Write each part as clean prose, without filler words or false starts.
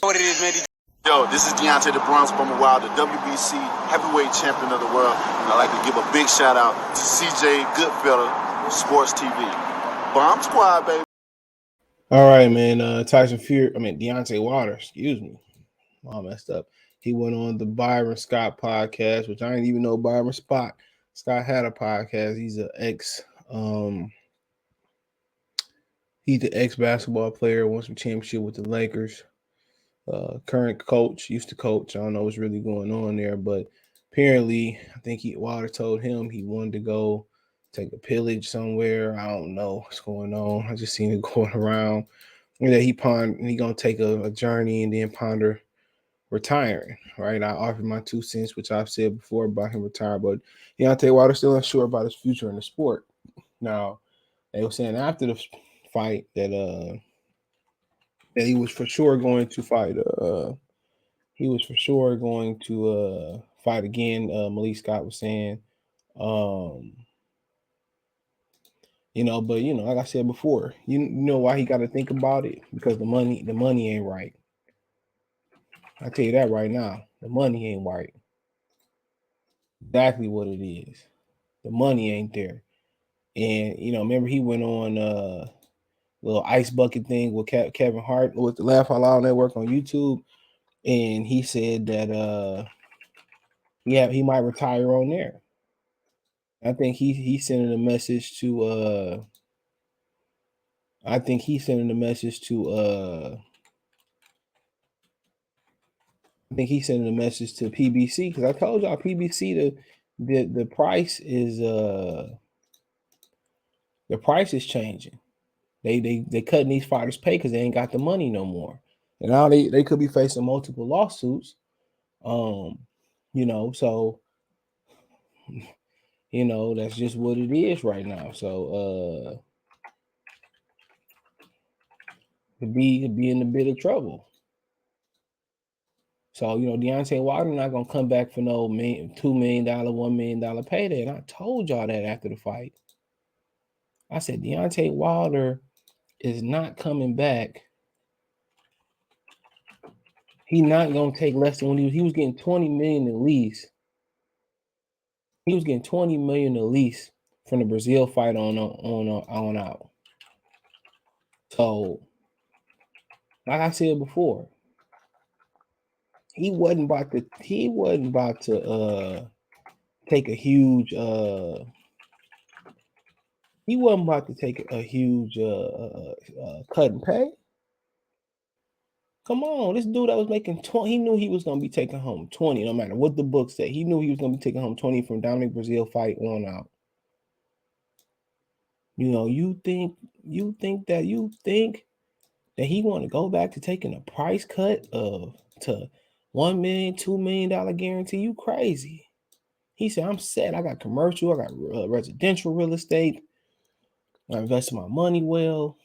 What it is, man. Yo, this is Deontay the Bronx Bomber Wilder, WBC heavyweight champion of the world. And I'd like to give a big shout out to CJ Goodfellow, Sports TV. Bomb Squad, baby. All right, man. Deontay Wilder, excuse me. All messed up. He went on the Byron Scott podcast, which I didn't even know Byron Scott had a podcast. He's an he's the ex-basketball player, won some championship with the Lakers. Current coach, used to coach. I don't know what's really going on there, but apparently, I think Wilder told him he wanted to go take a pillage somewhere. I don't know what's going on. I just seen it going around. And that he gonna take a journey and then ponder retiring. Right? I offered my 2 cents, which I've said before about him retiring, but Deontay Wilder still unsure about his future in the sport. Now, they were saying after the fight that he was for sure going to fight. He was for sure going to fight again. Malik Scott was saying, but like I said before, you know why he got to think about it, because the money ain't right. I tell you that right now, the money ain't right. Exactly what it is. The money ain't there, and remember he went on little ice bucket thing with Kevin Hart with the Laugh Out Loud Network on YouTube, and he said that he might retire on there. I think he's sending a message to I think he's sending a message to PBC, because I told y'all PBC the price is changing. They cutting these fighters' pay because they ain't got the money no more. And now they could be facing multiple lawsuits. So that's just what it is right now. So could be in a bit of trouble. So Deontay Wilder not gonna come back for no $2 million, $1 million payday. And I told y'all that after the fight. I said Deontay Wilder is not coming back. He's not gonna take less than when he was getting $20 million at least. He was getting $20 million at least from the Brazil fight on out. So, like I said before, he wasn't about to take a huge cut and pay. Come on, this dude that was making 20, he knew he was gonna be taking home 20, no matter what the book said. He knew he was gonna be taking home 20 from Dominic Brazil fight on out. You think that he want to go back to taking a price cut to $1 million, $2 million guarantee? You crazy? He said, I'm set. I got commercial. I got residential real estate. I invested my money well.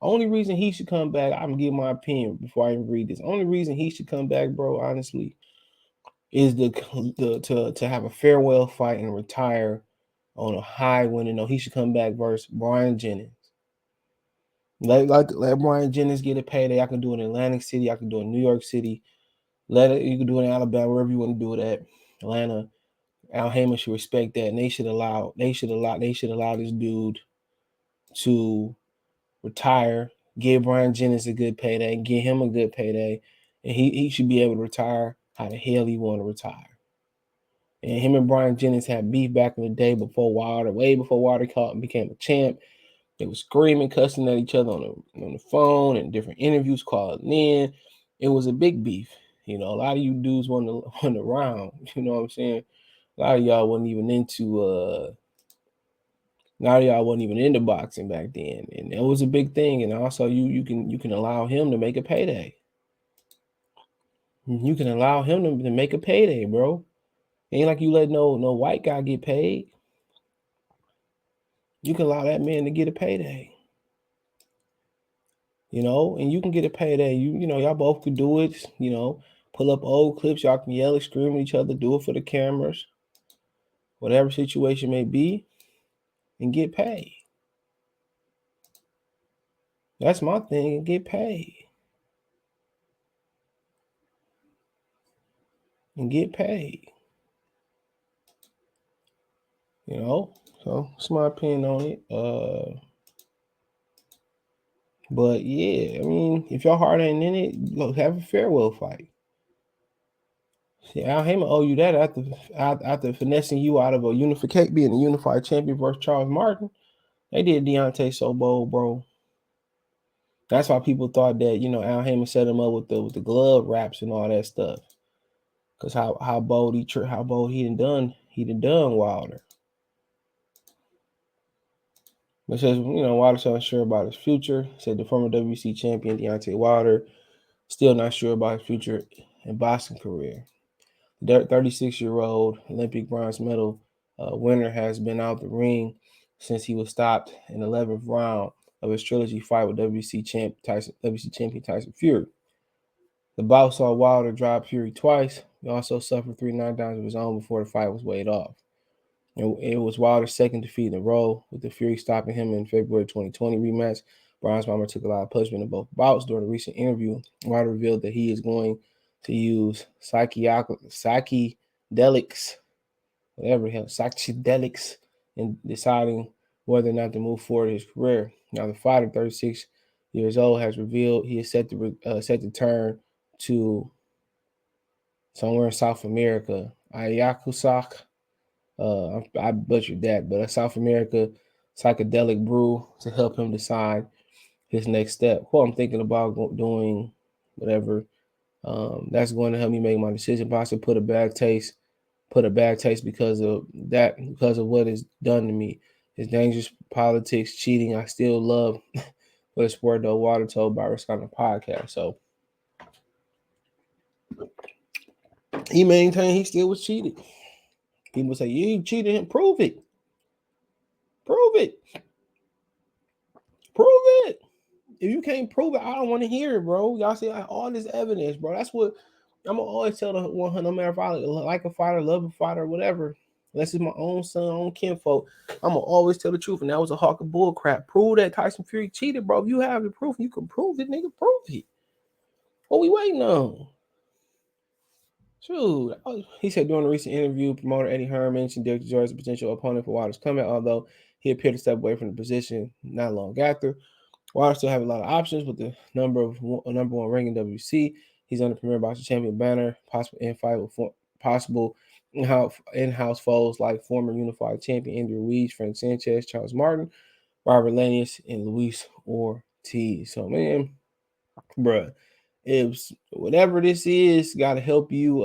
Only reason he should come back, I'm gonna give my opinion before I even read this. Only reason he should come back, bro, honestly, is to have a farewell fight and retire on a high win. He should come back versus Brian Jennings. Let Brian Jennings get a payday. I can do it in Atlantic City. I can do it in New York City. You can do it in Alabama, wherever you want to do it at. Atlanta. Al Heyman should respect that, and they should allow this dude to retire. Give Brian Jennings a good payday. Give him a good payday, and he should be able to retire how the hell he want to retire. And him and Brian Jennings had beef back in the day way before Wilder caught and became a champ. They were screaming, cussing at each other on the phone and different interviews calling in. It was a big beef. A lot of you dudes won the round. You know what I'm saying? A lot of y'all wasn't even into boxing back then, and it was a big thing. And also, you can allow him to make a payday. You can allow him to make a payday, bro. Ain't like you let no white guy get paid. You can allow that man to get a payday. And you can get a payday. Y'all both could do it. Pull up old clips. Y'all can yell and scream at each other. Do it for the cameras. Whatever situation may be, and get paid. That's my thing, and get paid. and get paid. You know, so that's my opinion on it. But yeah, I mean, if your heart ain't in it, look, have a farewell fight. See, Al Heyman owe you that after finessing you out of a unification, being a unified champion versus Charles Martin. They did Deontay so bold, bro. That's why people thought that Al Heyman set him up with the glove wraps and all that stuff. Cause how bold he done Wilder. But says Wilder's unsure about his future. Said the former WC champion Deontay Wilder still not sure about his future in boxing career. The 36-year-old Olympic bronze medal winner has been out the ring since he was stopped in the 11th round of his trilogy fight with WC champion Tyson Fury. The bout saw Wilder drop Fury twice. He also suffered 3 knockdowns of his own before the fight was weighed off. It was Wilder's second defeat in a row, with the Fury stopping him in February 2020 rematch. Bronze Bomber took a lot of punishment in both bouts. During a recent interview, Wilder revealed that he is going to use psychedelics, psychedelics, in deciding whether or not to move forward in his career. Now, the fighter, 36 years old, has revealed he is set to turn to somewhere in South America, Ayacucho. I butchered that, but a South America psychedelic brew to help him decide his next step. Well, I'm thinking about doing whatever. That's going to help me make my decision. Possibly put a bad taste because of that, because of what is done to me. It's dangerous politics, cheating. I still love what sport though. Water told Barris on the podcast. So he maintained he still was cheated. People say you cheated him. Prove it. Prove it. Prove it. If you can't prove it, I don't want to hear it, bro. Y'all see all this evidence, bro. That's what I'm gonna always tell the one. No matter if I like a fighter, love a fighter, whatever. Unless it's my own son, own kinfolk, I'm gonna always tell the truth. And that was a hawk of bull crap. Prove that Tyson Fury cheated, bro. If you have the proof, you can prove it, nigga. Prove it. What we waiting on? Shoot. He said during a recent interview, promoter Eddie Hearn mentioned Derek George as a potential opponent for Wilder's comeback, although he appeared to step away from the position not long after. Wilder still have a lot of options with the number one ring in WC. He's on the Premier Boxing Champion banner, possible in-fight with possible in-house foes like former Unified Champion Andy Ruiz, Frank Sanchez, Charles Martin, Robert Lanius, and Luis Ortiz. So, man, bruh, if whatever this is, got to help you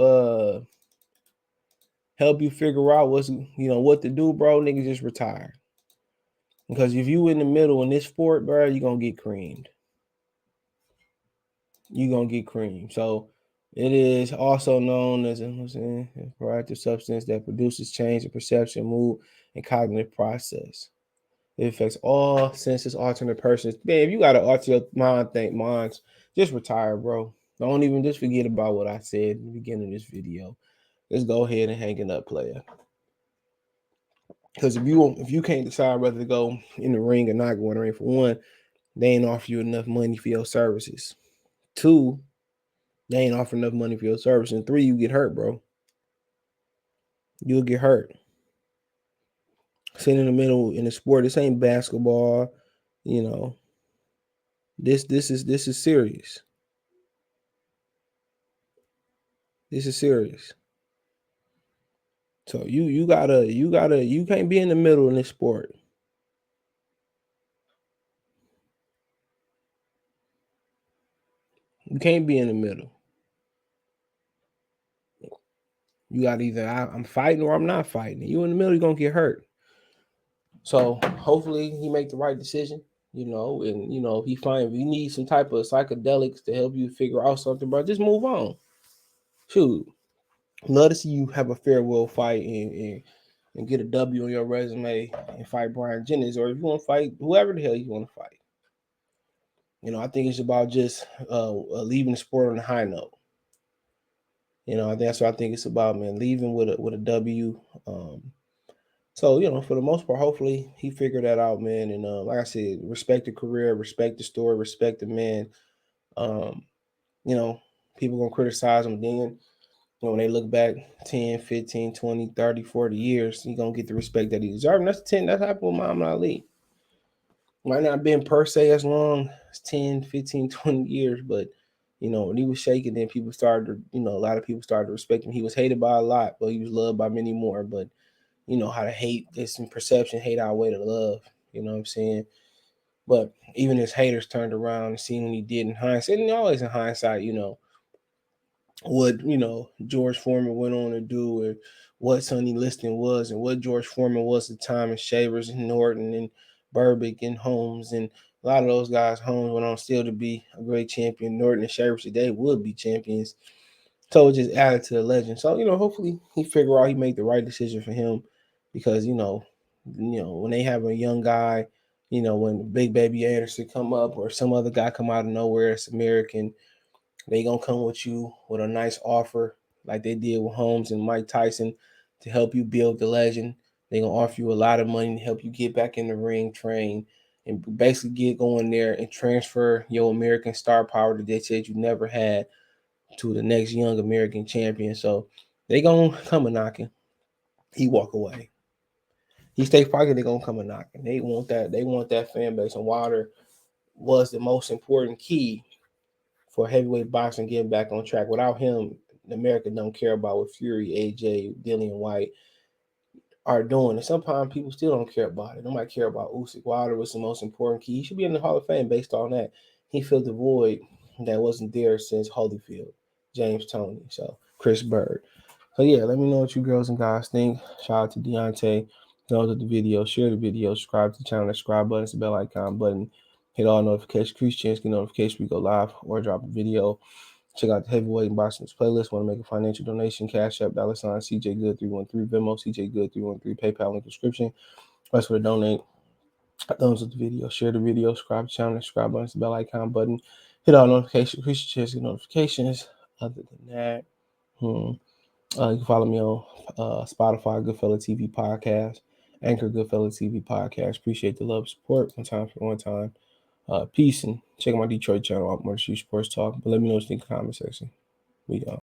figure out what to do, bro. Niggas just retire. Because if you in the middle in this sport, bro, you're going to get creamed. You're going to get creamed. So it is also known as a proactive substance that produces change in perception, mood, and cognitive process. It affects all senses, alternate persons. Man, if you got to alter your minds, just retire, bro. Don't even just forget about what I said in the beginning of this video. Let's go ahead and hang it up, player. Because if you can't decide whether to go in the ring or not go in the ring, for one, they ain't offer you enough money for your services. Two, they ain't offer enough money for your service. And three, you get hurt, bro. You'll get hurt. Sitting in the middle in the sport, this ain't basketball. This is serious. This is serious. So you can't be in the middle in this sport. You can't be in the middle. You got either I'm fighting or I'm not fighting. You in the middle, you're gonna get hurt. So hopefully he make the right decision, and if if you need some type of psychedelics to help you figure out something, bro, just move on. Shoot. Love to see you have a farewell fight and get a W on your resume and fight Brian Jennings, or if you want to fight whoever the hell you want to fight. I think it's about just leaving the sport on a high note. That's what I think it's about, man. Leaving with a W. So for the most part, hopefully he figured that out, man. And like I said, respect the career, respect the story, respect the man. People gonna criticize him then. When they look back 10, 15, 20, 30, 40 years, he's going to get the respect that he deserves. And that's happened with Muhammad Ali. Might not have been per se as long as 10, 15, 20 years, but when he was shaking, then people started to, a lot of people started to respect him. He was hated by a lot, but he was loved by many more. But how to hate, there's some perception, hate outweigh the love. You know what I'm saying? But even his haters turned around and seen what he did in hindsight. And always in hindsight, what George Foreman went on to do, and what Sonny Liston was, and what George Foreman was at the time, and Shavers and Norton and Burbick and Holmes, and a lot of those guys. Holmes went on still to be a great champion. Norton and Shavers today would be champions. So it just added to the legend. So hopefully he figure out he made the right decision for him, because when they have a young guy, when Big Baby Anderson come up or some other guy come out of nowhere, it's American. They gonna come with you with a nice offer, like they did with Holmes and Mike Tyson, to help you build the legend. They gonna offer you a lot of money to help you get back in the ring, train, and basically get going there and transfer your American star power that they said you never had to the next young American champion. So they gonna come a knocking. He walk away. He stay fighting. They gonna come a knocking. They want that. They want that fan base. And Wilder was the most important key for heavyweight boxing getting back on track. Without him, America don't care about what Fury, AJ, Dillian White are doing. And sometimes people still don't care about it. Nobody care about Usyk. Wilder was the most important key. He should be in the Hall of Fame based on that. He filled the void that wasn't there since Holyfield, James Toney, so Chris Bird. So yeah, let me know what you girls and guys think. Shout out to Deontay. Those of the video, share the video, subscribe to the channel, that subscribe button, the bell icon button, hit all notifications, increase chance, get notifications we go live or drop a video. Check out the heavyweight and boxing playlist. Want to make a financial donation? Cash App, $ CJ Good 313, Venmo CJ Good 313, PayPal link description. That's for the donate. Thumbs up the video, share the video, subscribe to the channel, subscribe button, the bell icon button, hit all notifications, increase your chance, get notifications. Other than that, you can follow me on Spotify, Goodfella TV Podcast, Anchor, Goodfella TV Podcast. Appreciate the love, support. One time. Peace, and check out my Detroit channel, Murder Street Sports Talk. But let me know what you think in the comment section. We go.